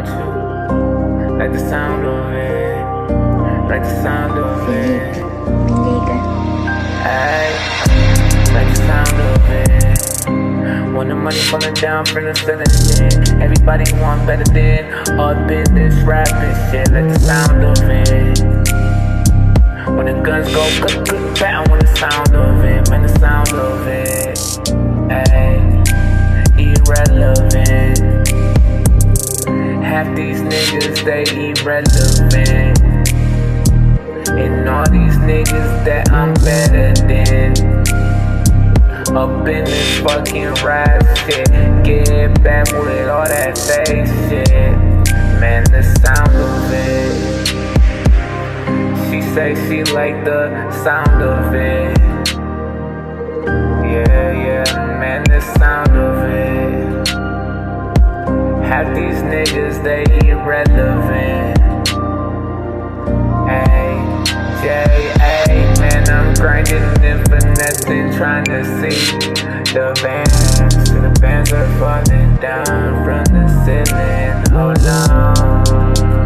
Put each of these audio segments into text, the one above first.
want you. Like the sound of it. Like the sound of it. Ay, like the sound of it. When the money falling down from the ceiling, everybody want better than up in this rapping shit. Like the sound of it. When the guns go click click bang, when the sound of it, man, the sound of it. Ay, irrelevant. Half these niggas, they irrelevant. And all these niggas that I'm better than. Up in this fucking rap shit. Get back with all that fake shit. Man, the sound of it. She say she like the sound of it. Yeah, yeah, man, the sound of it. Half these niggas, they irrelevant. J.A. Man, I'm grinding and finessing, trying to see the bands. The bands are falling down from the ceiling. Hold on.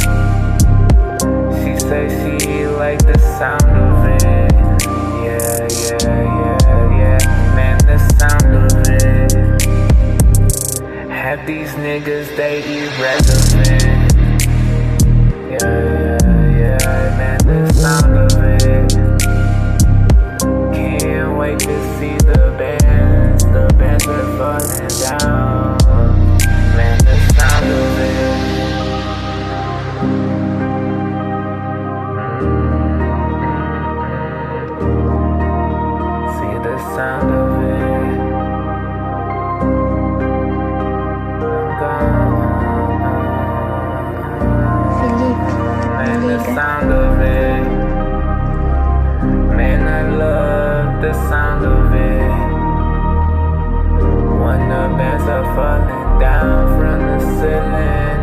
She say she like the sound of it. Yeah, yeah, yeah, yeah. Man, the sound of it. Half these niggas, they irrelevant. Yeah, yeah, yeah. Man, the sound of it. Can't wait to see the bands. The bands are falling down. Man, the sound of it. See the sound of it. I'm gone. Man, the sound of it. Man, I love the sound of it. When the bands are falling down from the ceiling.